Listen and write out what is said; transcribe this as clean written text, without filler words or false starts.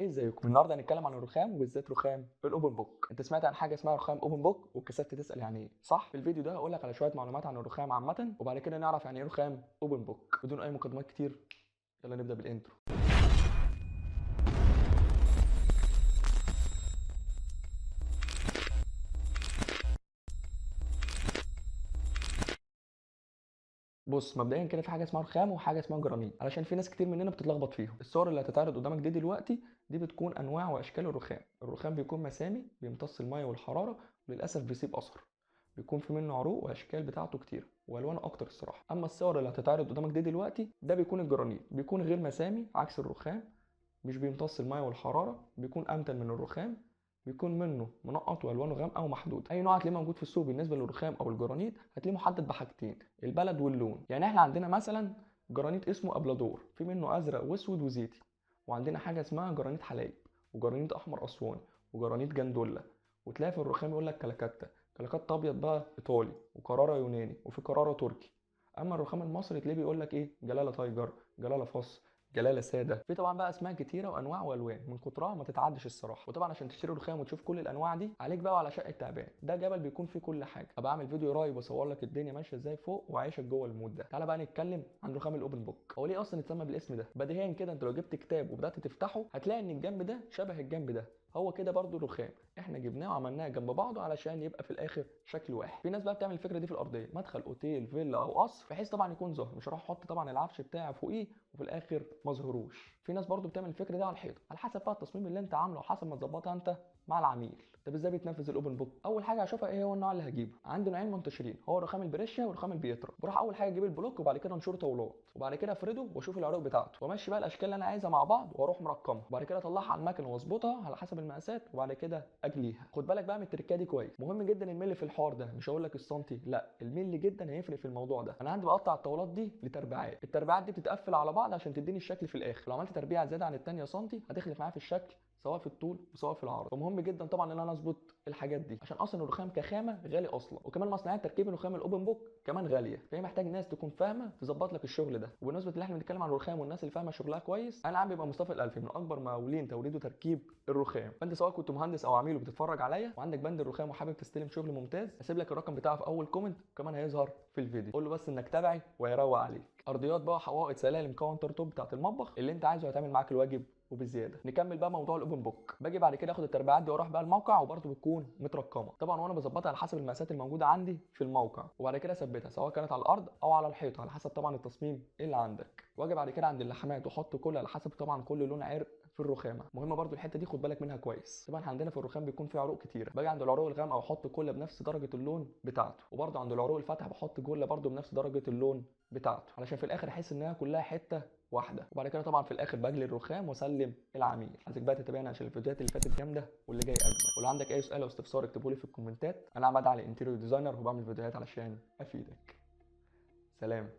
ازيكم؟ النهارده هنتكلم عن الرخام وبالذات رخام الاوبن بوك. انت سمعت عن حاجه اسمها رخام اوبن بوك وكسلت تسال يعني ايه، صح؟ في الفيديو ده هقول لك على شويه معلومات عن الرخام عامه، وبعد كده نعرف يعني ايه رخام اوبن بوك بدون اي مقدمات كتير. يلا نبدا بالانترو. بص، مبدئيا كده في حاجه اسمها رخام وحاجه اسمها جرانيت، علشان في ناس كتير مننا بتتلخبط فيهم. الصور اللي هتتعرض قدامك دي دلوقتي دي بتكون انواع واشكال الرخام بيكون مسامي بيمتص الميه والحراره، وللاسف بيسيب اثر. بيكون في منه عروق واشكال بتاعته كتير والوانه اكتر الصراحه. اما الصور اللي هتتعرض قدامك دي دلوقتي ده بيكون الجرانيت، بيكون غير مسامي عكس الرخام، مش بيمتص الميه والحراره، بيكون امتن من الرخام، بيكون منه منقط والوانه غامقه ومحدود. اي نوع هتلاقيه موجود في السوق بالنسبه للرخام او الجرانيت هتلاقيه محدد بحاجتين: البلد واللون. يعني احنا عندنا مثلا جرانيت اسمه ابلادور، في منه ازرق واسود وزيتي، وعندنا حاجه اسمها جرانيت حلايب، وجرانيت احمر اسواني، وجرانيت جندولا. وتلاقي في الرخام يقول لك كلاكاتا، كلاكاتا ابيض بقى ايطالي، وكرارة يوناني، وفي كرارة تركي. اما الرخام المصري تلاقيه بيقول لك ايه: جلاله تايجر، جلاله فص، جلاله ساده. في طبعا بقى اسماء كتيره وانواع والوان من كترها ما تتعدش الصراحه. وطبعا عشان تشتري رخام وتشوف كل الانواع دي عليك بقى وعلى شقه تعبان، ده جبل بيكون فيه كل حاجه. ابقى اعمل فيديو قريب واصور لك الدنيا ماشيه ازاي فوق وعايشك جوه المود ده. تعالى بقى نتكلم عن رخام الاوبن بوك. هو ليه اصلا اتسمى بالاسم ده؟ بديهيا كده انت لو جبت كتاب وبدات تفتحه هتلاقي ان الجنب ده شبه الجنب ده، هو كده برضو رخام، احنا جبناه وعملناه جنب بعضه علشان يبقى في الاخر شكل واحد. في ناس بقى بتعمل الفكره دي في الارضيه، مدخل اوتيل فيلا او قصر، بحيث طبعا يكون ظاهر، مش هروح احط طبعا العفش بتاعي فوقيه وفي الاخر ما ظهروش. في ناس برضو بتعمل الفكره دي على الحيطه، على حسب بقى التصميم اللي انت عامله وحسب ما تظبطها انت مع العميل. طب ازاي بيتنفذ الاوبن بوك؟ اول حاجه هشوفها ايه هو النوع اللي هجيبه. عندي نوعين منتشرين، هو رخام البريشيا ورخام البيترا. بروح اول حاجه اجيب البلوك وبعد كده انشره طاولات، وبعد كده افرده واشوف العروق بتاعته وامشي بقى الاشكال اللي انا عايزها مع بعض واروح مرقمها، وبعد كده اطلعها على المكنه واظبطها على حسب المقاسات، وبعد كده اجليها. خد بالك بقى من التركه دي كويس، مهم جدا الملي في الحوار ده، مش هقول لك السنتي، لا الملي جدا هيفرق في الموضوع ده. انا عندي بقطع الطاولات دي لتربيعات، التربيعات دي بتتقفل على بعض عشان تديني الشكل في الاخر. لو عملت تربيعه زياده عن الثانيه سنتي هتخلف معايا في الشكل، سواء في الطول وسواء في العرض. فمهم جدا طبعا ان انا اظبط الحاجات دي، عشان اصلا الرخام كخامه غالي اصلا، وكمان مصنعيه تركيب الرخام الاوبن بوك كمان غاليه، فهي محتاج ناس تكون فاهمه تظبط لك الشغل ده. وبالنسبه اللي احنا بنتكلم عن الرخام والناس اللي فاهمه شغلها كويس، انا عم بيبقى مصطفى الالفي من اكبر مقاولين توريد وتركيب الرخام. فانت سواء كنت مهندس او عميل وبتتفرج عليا وعندك بند الرخام وحابب تستلم شغل ممتاز، هسيب لك الرقم بتاعه في اول كومنت وكمان هيظهر في الفيديو. قول له بس انك تابعي وهيروق عليك. ارضيات بقى، حوائط، سلالم، كاونتر توب بتاعت المطبخ، اللي انت عايزه هتعمل معاك الواجب وبزياده. نكمل بقى موضوع الاوبن بوك. باجي بعد كده اخد التربيعات دي واروح بقى الموقع، وبرده بتكون مترقمه طبعا، وانا بظبطها على حسب المقاسات الموجوده عندي في الموقع، وبعد كده اثبتها سواء كانت على الارض او على الحيطه على حسب طبعا التصميم اللي عندك. واجي بعد كده عند اللحامات واحط كل على حسب طبعا كل لون عرق في الرخامه. مهمه برده الحته دي خد بالك منها كويس. طبعا عندنا في الرخام بيكون في عروق كتيره، باجي عند العروق الغامقه واحط كل بنفس درجه اللون بتاعته، وبرده عند العروق الفاتحه بحط كل برده بنفس درجه اللون بتاعته، علشان في الاخر احس انها كلها حته واحده. وبعد كده طبعا في الاخر بجلي الرخام واسلم العميل. عايزك بقى تتابعني عشان الفيديوهات اللي فاتت جامده واللي جاي اجمل. ولو عندك اي سؤال او استفسار اكتبه لي في الكومنتات. انا عماد علي، انتيريور ديزاينر، وبعمل فيديوهات علشان افيدك. سلام.